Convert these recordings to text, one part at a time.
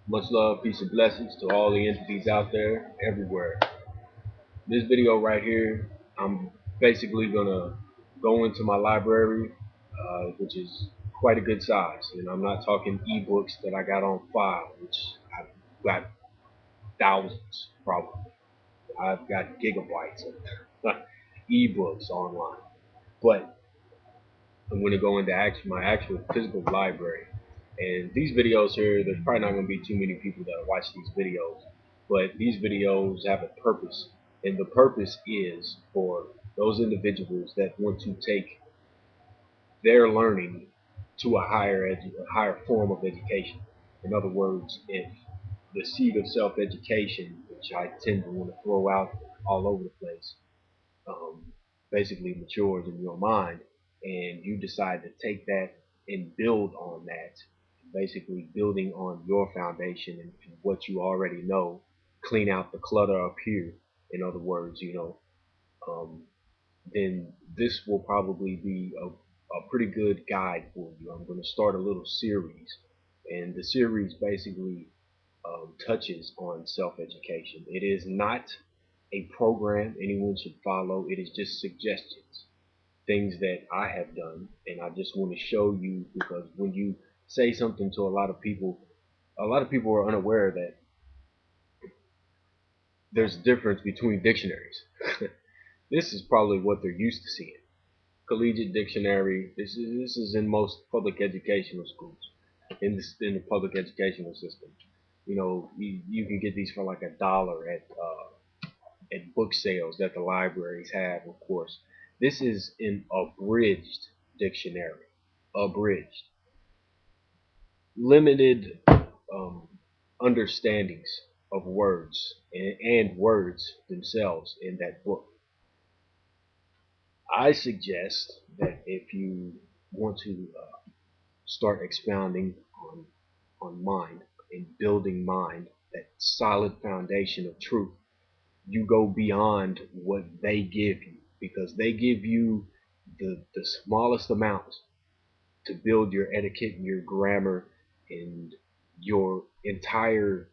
Much love, peace, and blessings to all the entities out there, everywhere. This video right here, I'm basically gonna go into my library, which is quite a good size. And I'm not talking ebooks that I got on file, which I've got thousands probably. I've got gigabytes of ebooks online. But I'm gonna go into my actual physical library. And these videos here, there's probably not going to be too many people that watch these videos, but these videos have a purpose, and the purpose is for those individuals that want to take their learning to a higher form of education. In other words, if the seed of self-education, which I tend to want to throw out all over the place, um, basically matures in your mind, and you decide to take that and build on that, basically building on your foundation and what you already know, clean out the clutter up here. In other words, um, then this will probably be a pretty good guide for you. I'm going to start a little series, and the series basically touches on self-education. It is not a program anyone should follow. It is just suggestions, things that I have done, and I just want to show you, because when you say something to a lot of people are unaware that there's a difference between dictionaries. This is probably what they're used to seeing. Collegiate dictionary. This is in most public educational schools, in the public educational system. You can get these for like $1 at book sales that the libraries have, of course. This is an abridged dictionary. Abridged. Limited understandings of words and words themselves in that book. I suggest that if you want to start expounding on mind and building mind, that solid foundation of truth, you go beyond what they give you, because they give you the smallest amount to build your etiquette and your grammar and your entire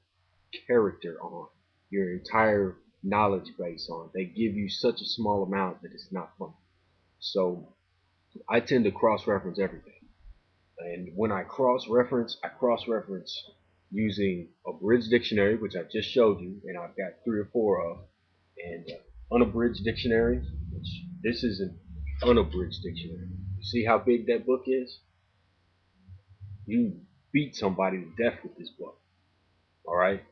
character on, your entire knowledge base on. They give you such a small amount that it's not fun. So I tend to cross-reference everything. And when I cross-reference using a bridge dictionary, which I just showed you, and I've got 3 or 4 of, and unabridged dictionary, which this is an unabridged dictionary. You see how big that book is? You beat somebody to death with this book. All right,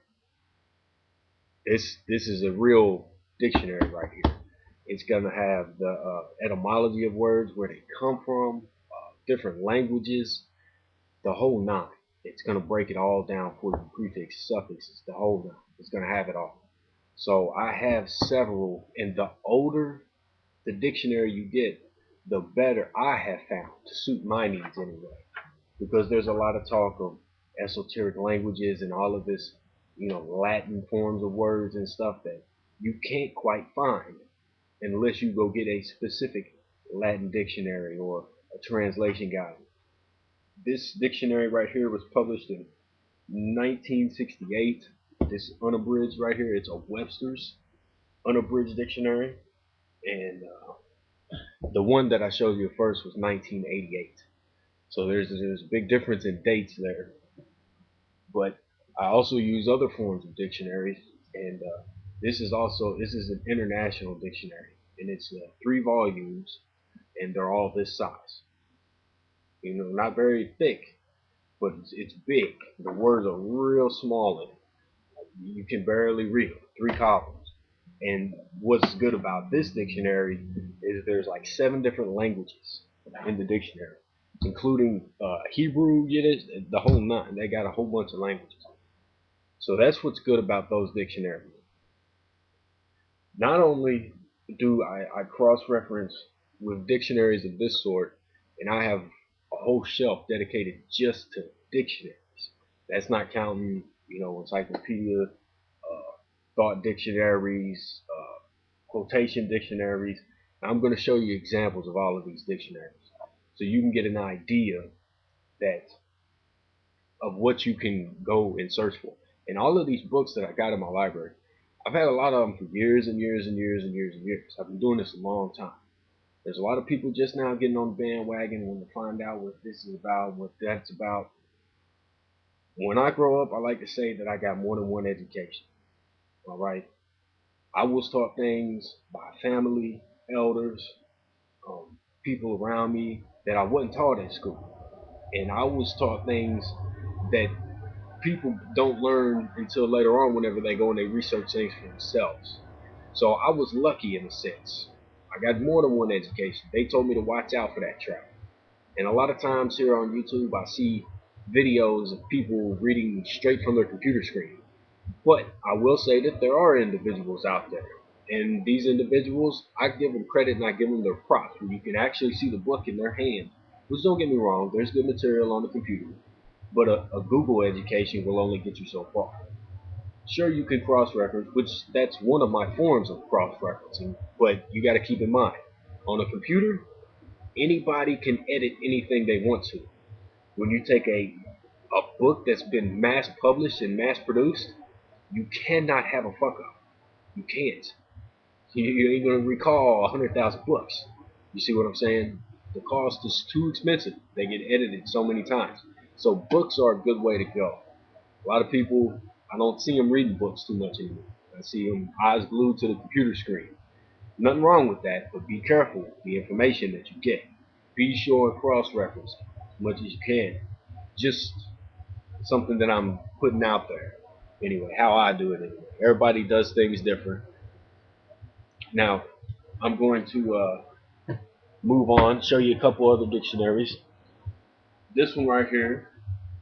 this is a real dictionary right here. It's gonna have the etymology of words, where they come from, different languages, the whole nine. It's gonna break it all down for you, prefixes, suffixes, the whole nine. It's gonna have it all. So I have several, and the older the dictionary you get, the better I have found to suit my needs anyway. Because there's a lot of talk of esoteric languages and all of this, Latin forms of words and stuff that you can't quite find unless you go get a specific Latin dictionary or a translation guide. This dictionary right here was published in 1968. This unabridged right here, it's a Webster's unabridged dictionary, and the one that I showed you first was 1988. So there's a big difference in dates there. But I also use other forms of dictionaries, and this is an international dictionary, and it's 3 volumes, and they're all this size. Not very thick, but it's big. The words are real small in it. You can barely read them. 3 columns. And what's good about this dictionary is there's like 7 different languages in the dictionary, including Hebrew, Yiddish, the whole nine. They got a whole bunch of languages. So that's what's good about those dictionaries. Not only do I cross-reference with dictionaries of this sort, and I have a whole shelf dedicated just to dictionaries. That's not counting, encyclopedia, thought dictionaries, quotation dictionaries. I'm going to show you examples of all of these dictionaries, so you can get an idea that of what you can go and search for. And all of these books that I got in my library, I've had a lot of them for years and years and years and years and years. I've been doing this a long time. There's a lot of people just now getting on the bandwagon when they find out what this is about, what that's about. When I grow up, I like to say that I got more than one education. All right. I was taught things by family, elders, people around me that I wasn't taught in school. And I was taught things that people don't learn until later on whenever they go and they research things for themselves. So I was lucky in a sense. I got more than one education. They told me to watch out for that trap. And a lot of times here on YouTube, I see videos of people reading straight from their computer screen. But I will say that there are individuals out there. And these individuals, I give them credit and I give them their props. When you can actually see the book in their hand. Which, don't get me wrong, there's good material on the computer. But a Google education will only get you so far. Sure, you can cross-reference, which that's one of my forms of cross-referencing. But you got to keep in mind, on a computer, anybody can edit anything they want to. When you take a book that's been mass published and mass produced, you cannot have a fuck up. You can't. You ain't gonna recall 100,000 books. You see what I'm saying? The cost is too expensive. They get edited so many times. So books are a good way to go. A lot of people, I don't see them reading books too much anymore. I see them eyes glued to the computer screen. Nothing wrong with that, but be careful with the information that you get. Be sure and cross-reference as much as you can. Just something that I'm putting out there. Anyway, how I do it anyway. Everybody does things different. Now, I'm going to move on, show you a couple other dictionaries. This one right here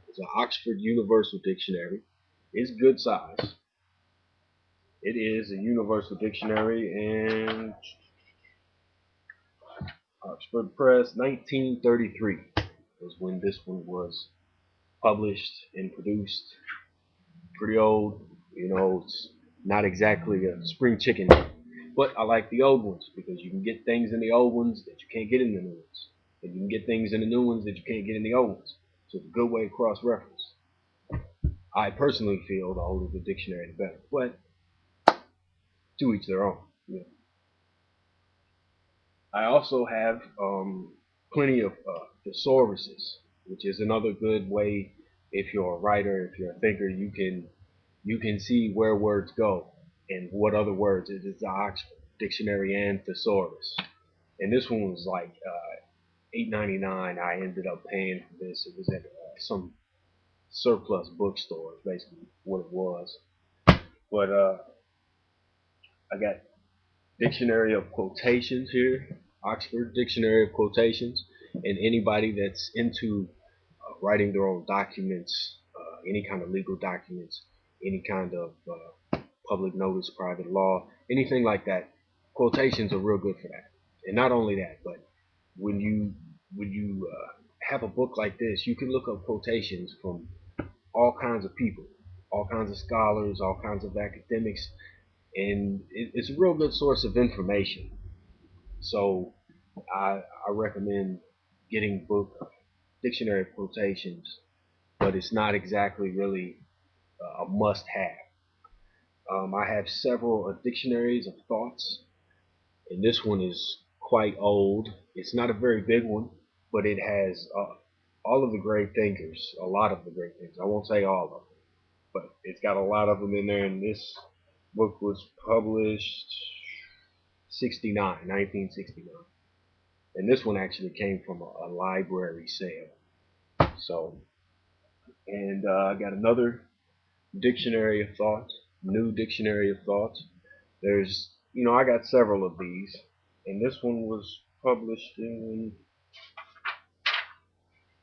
is an Oxford Universal Dictionary. It's good size. It is a universal dictionary, and Oxford Press, 1933 was when this one was published and produced. Pretty old, it's not exactly a spring chicken, but I like the old ones because you can get things in the old ones that you can't get in the new ones, and you can get things in the new ones that you can't get in the old ones. So it's a good way to cross-reference. I personally feel the older the dictionary, the better, but to each their own. Yeah. I also have plenty of thesauruses, which is another good way. If you're a writer, if you're a thinker, you can see where words go and what other words. It is the Oxford Dictionary and thesaurus. And this one was like $8.99. I ended up paying for this. It was at some surplus bookstore, is basically what it was. But I got Dictionary of Quotations here, Oxford Dictionary of Quotations, and anybody that's into writing their own documents, any kind of legal documents, any kind of public notice, private law, anything like that, quotations are real good for that. And not only that, but when you have a book like this, you can look up quotations from all kinds of people, all kinds of scholars, all kinds of academics, and it's a real good source of information. So I recommend getting book dictionary of quotations, but it's not exactly really a must-have. I have several dictionaries of thoughts, and this one is quite old. It's not a very big one, but it has all of the great thinkers, a lot of the great thinkers. I won't say all of them, but it's got a lot of them in there. And this book was published 1969, and this one actually came from a library sale. So, and I got another dictionary of thoughts, new dictionary of thoughts. I got several of these, and this one was published in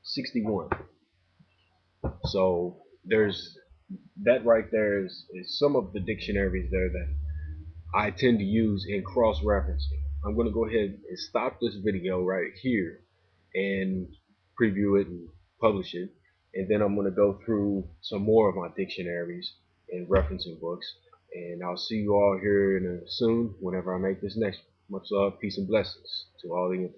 61. So there's that right there is some of the dictionaries there that I tend to use in cross-referencing. I'm going to go ahead and stop this video right here and preview it and publish it, and then I'm going to go through some more of my dictionaries and referencing books, and I'll see you all here soon whenever I make this next one. Much love, peace, and blessings to all the